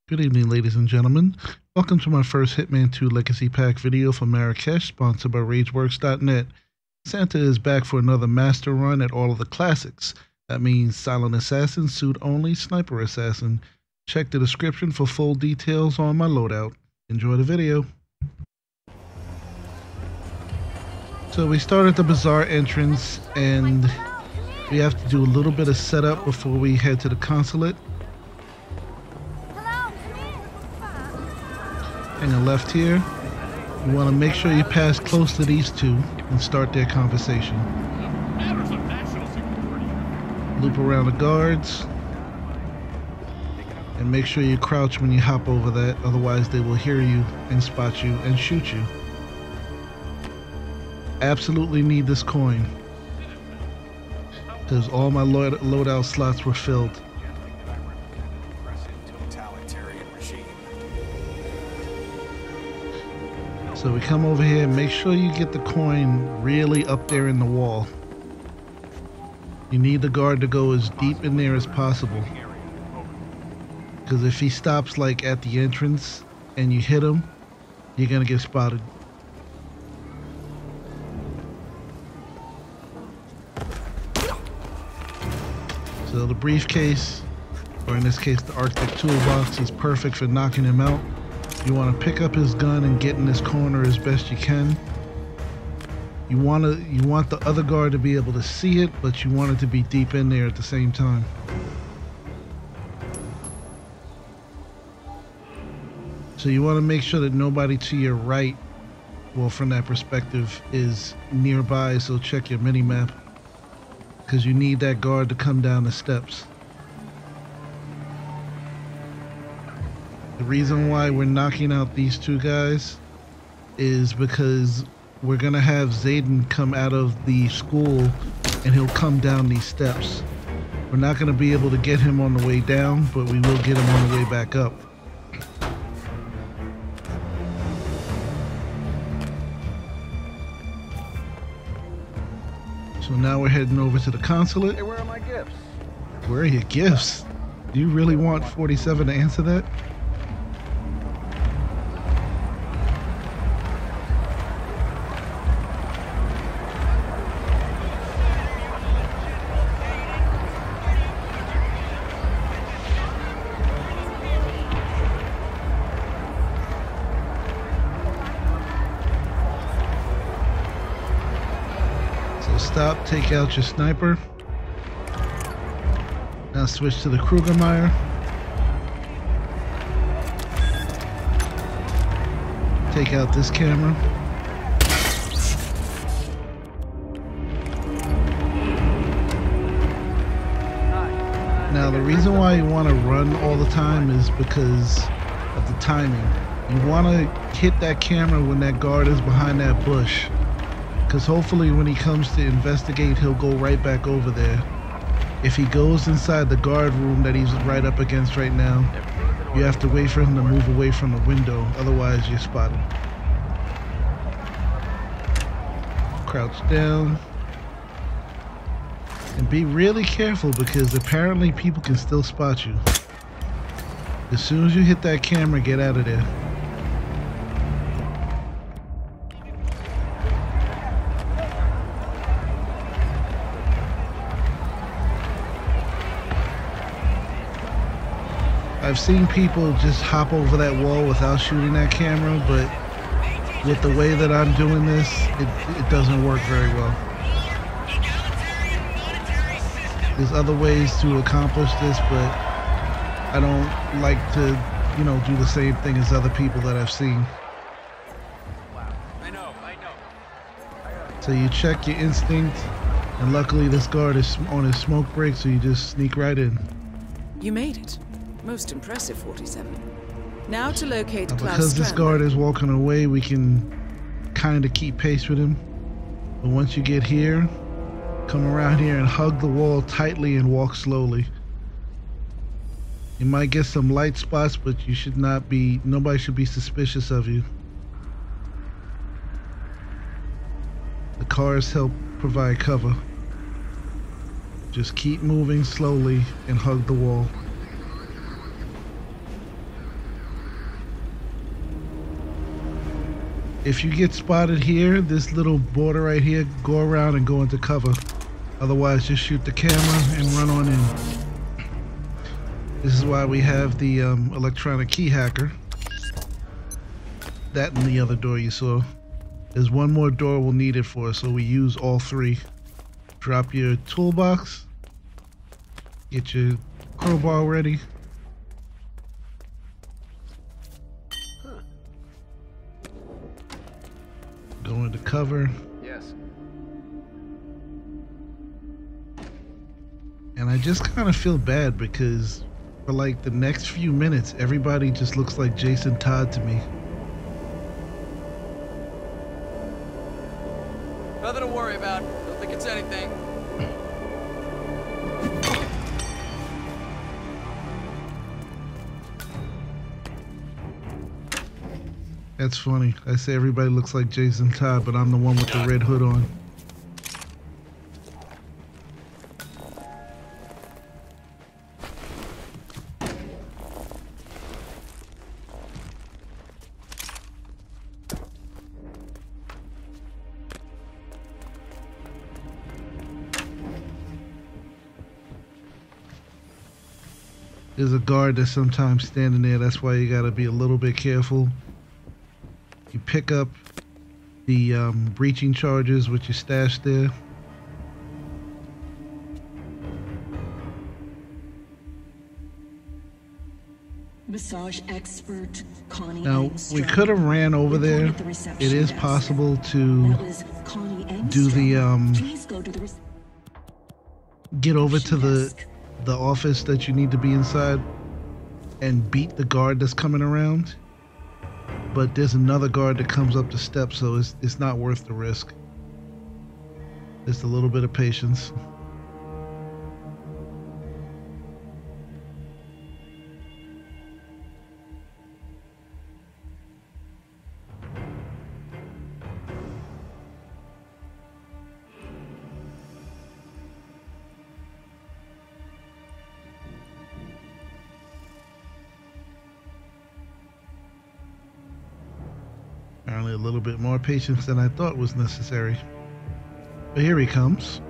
Good evening, ladies and gentlemen. Welcome to my first Hitman 2 Legacy Pack video for Marrakesh, sponsored by RageWorks.net. Santa is back for another master run at all of the classics. That means Silent Assassin, Suit Only, Sniper Assassin. Check the description for full details on my loadout. Enjoy the video. So we start at the Bazaar entrance, and we have to do a little bit of setup before we head to the Consulate. Hang a left here. You want to make sure you pass close to these two and start their conversation. Loop around the guards and make sure you crouch when you hop over that, otherwise they will hear you and spot you and shoot you. Absolutely need this coin because all my loadout slots were filled. So we come over here and make sure you get the coin really up there in the wall. You need the guard to go as deep in there as possible, because if he stops like at the entrance and you hit him, you're gonna get spotted. So the briefcase, or in this case the Arctic Toolbox, is perfect for knocking him out. You want to pick up his gun and get in this corner as best you can. You want the other guard to be able to see it, but you want it to be deep in there at the same time. So you want to make sure that nobody to your right, well, from that perspective, is nearby. So check your mini map, because you need that guard to come down the steps. The reason why we're knocking out these two guys is because we're gonna have Zayden come out of the school and he'll come down these steps. We're not gonna be able to get him on the way down, but we will get him on the way back up. So now we're heading over to the Consulate. Hey, where are my gifts? Where are your gifts? Do you really want 47 to answer that? Stop, take out your sniper. Now switch to the Krugermeier. Take out this camera. Now the reason why you want to run all the time is because of the timing. You want to hit that camera when that guard is behind that bush, because hopefully when he comes to investigate, he'll go right back over there. If he goes inside the guard room that he's right up against right now, you have to wait for him to move away from the window, otherwise you're spotted. Crouch down. And be really careful, because apparently people can still spot you. As soon as you hit that camera, get out of there. I've seen people just hop over that wall without shooting that camera, but with the way that I'm doing this, it doesn't work very well. There's other ways to accomplish this, but I don't like to, do the same thing as other people that I've seen. So you check your instinct, and luckily this guard is on his smoke break, so you just sneak right in. You made it. Most impressive, 47. Now to locate Klaus. Because this guard is walking away, we can kind of keep pace with him. But once you get here, come around here and hug the wall tightly and walk slowly. You might get some light spots, but you should not be, nobody should be suspicious of you. The cars help provide cover. Just keep moving slowly and hug the wall. If you get spotted here, this little border right here, go around and go into cover. Otherwise, just shoot the camera and run on in. This is why we have the electronic key hacker. That and the other door you saw. There's one more door we'll need it for, so we use all three. Drop your toolbox. Get your crowbar ready. Go into cover. Yes. And I just kind of feel bad because for like the next few minutes, everybody just looks like Jason Todd to me. Nothing to worry about. Don't think it's anything. That's funny. I say everybody looks like Jason Todd, but I'm the one with the red hood on. There's a guard that's sometimes standing there. That's why you gotta be a little bit careful. You pick up the breaching charges which you stashed there. Massage expert Connie. Now we could have ran over there. It is possible to do the get over to the office that you need to be inside and beat the guard that's coming around. But there's another guard that comes up the steps, so it's not worth the risk. Just a little bit of patience. Apparently a little bit more patience than I thought was necessary. But here he comes.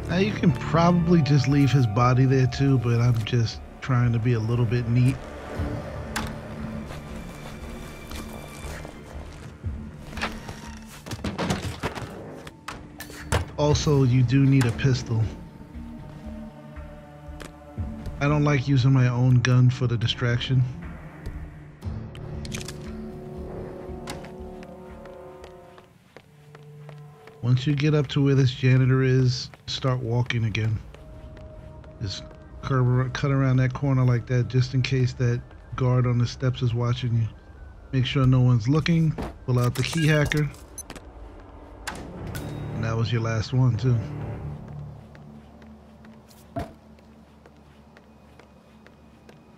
Now you can probably just leave his body there too, but I'm just trying to be a little bit neat. Also, you do need a pistol. I don't like using my own gun for the distraction. Once you get up to where this janitor is, start walking again. Just cut around that corner like that, just in case that guard on the steps is watching you. Make sure no one's looking. Pull out the key hacker. And that was your last one too.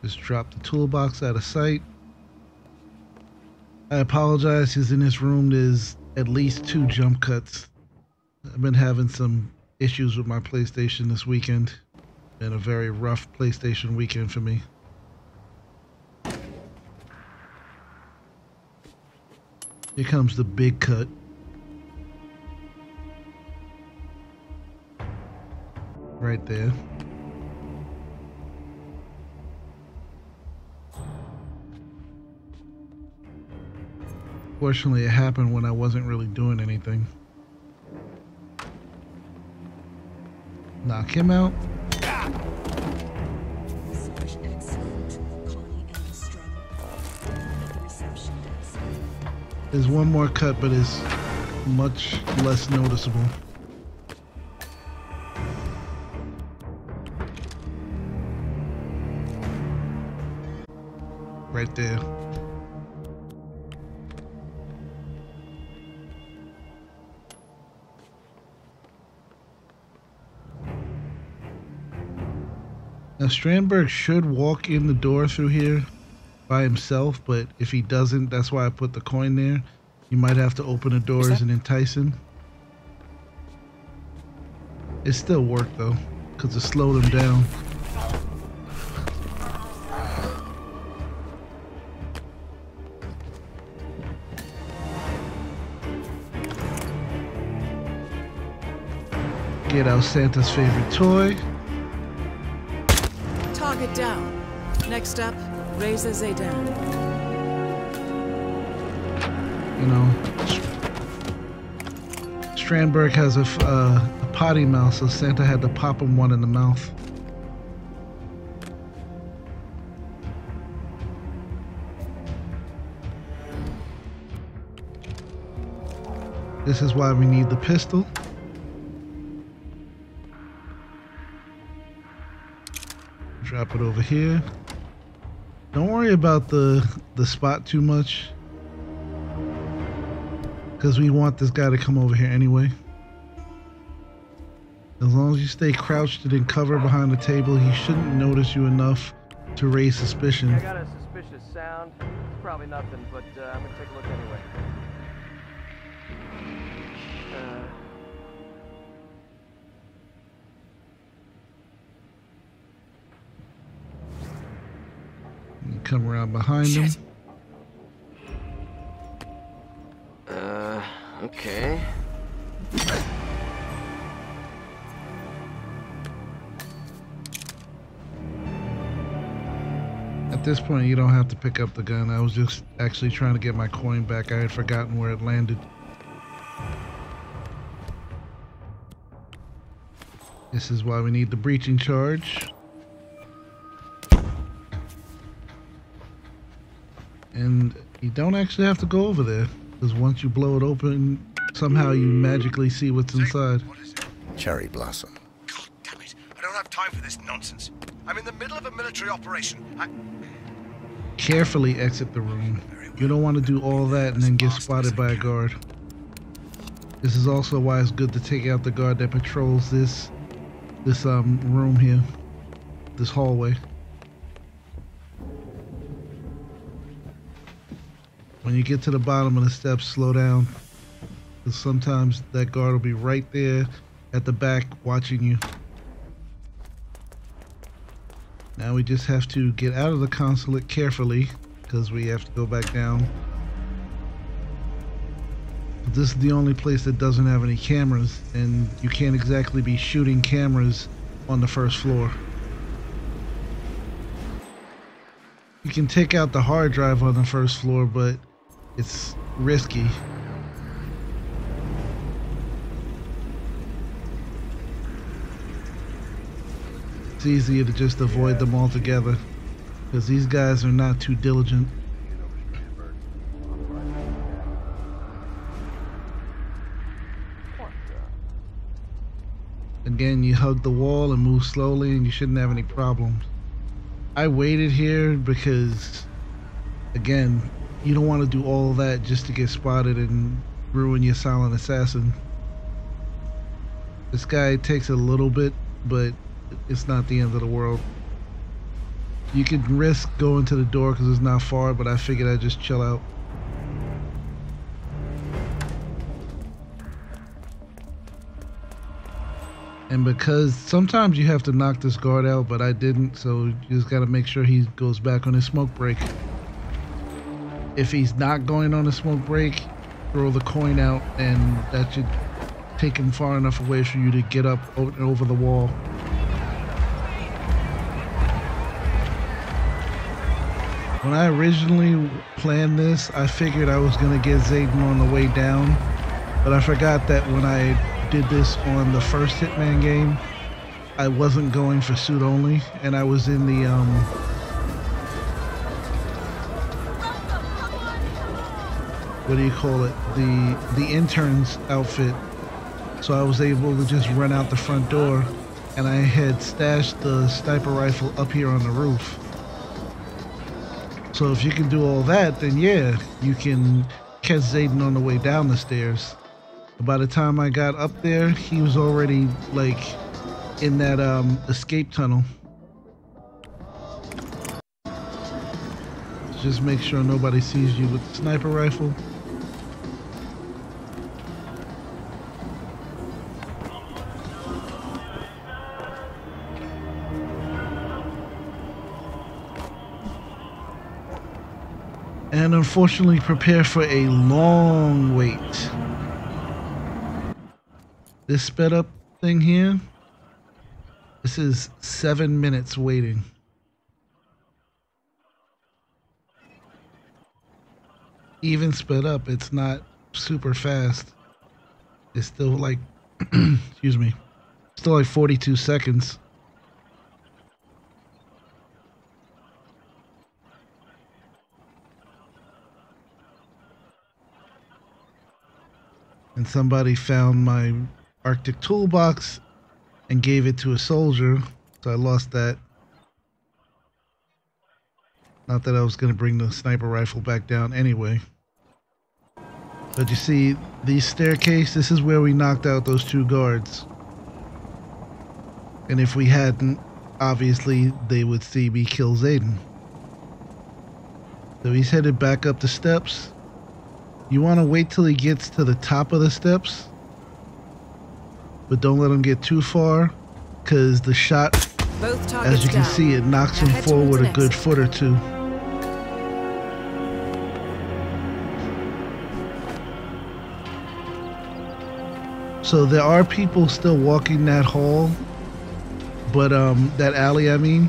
Just drop the toolbox out of sight. I apologize, because in this room there's at least 2 jump cuts. I've been having some issues with my PlayStation this weekend. Been a very rough PlayStation weekend for me. Here comes the big cut. Right there. Fortunately, it happened when I wasn't really doing anything. Knock him out. There's one more cut, but it's much less noticeable. Right there. Now Strandberg should walk in the door through here by himself, but if he doesn't, that's why I put the coin there. You might have to open the doors and entice him. It still worked though, because it slowed him down. Get out Santa's favorite toy. Target down. Next up, Razor Zaydan. You know, Strandberg has a potty mouth, so Santa had to pop him one in the mouth. This is why we need the pistol. Drop it over here. Don't worry about the spot too much, because we want this guy to come over here anyway. As long as you stay crouched and in cover behind the table, he shouldn't notice you enough to raise suspicion. I got a suspicious sound. It's probably nothing, but I'm gonna take a look anyway. You come around behind him. Okay. At this point, you don't have to pick up the gun. I was just actually trying to get my coin back. I had forgotten where it landed. This is why we need the breaching charge. And you don't actually have to go over there, because once you blow it open, somehow you magically see what's inside. What is it? Cherry blossom. God damn it. I don't have time for this nonsense. I'm in the middle of a military operation. Carefully exit the room. You don't want to do all that and then get spotted by a guard. This is also why it's good to take out the guard that patrols this room here, this hallway. When you get to the bottom of the steps, slow down, because sometimes that guard will be right there at the back watching you. Now we just have to get out of the consulate carefully, because we have to go back down. But this is the only place that doesn't have any cameras, and you can't exactly be shooting cameras on the first floor. You can take out the hard drive on the first floor, but it's risky. It's easier to just avoid them altogether, because these guys are not too diligent. Again, you hug the wall and move slowly, and you shouldn't have any problems. I waited here because, again, you don't want to do all that just to get spotted and ruin your silent assassin. This guy takes a little bit, but it's not the end of the world. You could risk going to the door because it's not far, but I figured I'd just chill out. And because sometimes you have to knock this guard out, but I didn't, so you just gotta make sure he goes back on his smoke break. If he's not going on a smoke break, throw the coin out, and that should take him far enough away for you to get up over the wall. When I originally planned this, I figured I was gonna get Zaydan on the way down, but I forgot that when I did this on the first Hitman game, I wasn't going for suit only, and I was in the what do you call it, the intern's outfit, so I was able to just run out the front door, and I had stashed the sniper rifle up here on the roof. So if you can do all that, then yeah, you can catch Zaydan on the way down the stairs. By the time I got up there, he was already like in that escape tunnel. Just make sure nobody sees you with the sniper rifle. And unfortunately prepare for a long wait. This sped up thing here, this is 7 minutes waiting. Even sped up, it's not super fast. It's still like, excuse me, still like 42 seconds. And somebody found my Arctic toolbox and gave it to a soldier, so I lost that. Not that I was going to bring the sniper rifle back down anyway. But you see, the staircase, this is where we knocked out those 2 guards. And if we hadn't, obviously they would see me kill Zayden. So he's headed back up the steps. You want to wait till he gets to the top of the steps, but don't let him get too far, because the shot, as you can see, it knocks him forward a good foot or 2. So there are people still walking that hall, but that alley, I mean,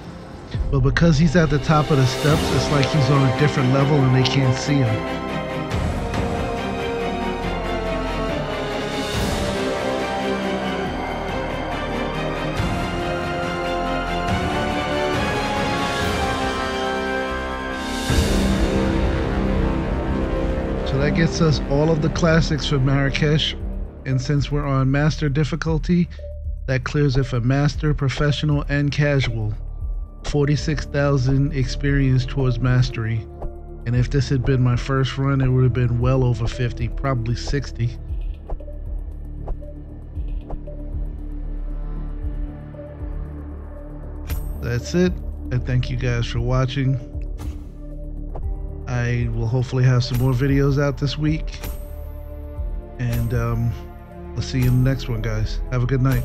but because he's at the top of the steps, it's like he's on a different level and they can't see him. That gets us all of the classics for Marrakesh, and since we're on master difficulty, that clears it for master, professional, and casual. 46,000 experience towards mastery, and if this had been my first run, it would have been well over 50, probably 60. That's it. I thank you guys for watching. I will hopefully have some more videos out this week. And I'll see you in the next one, guys. Have a good night.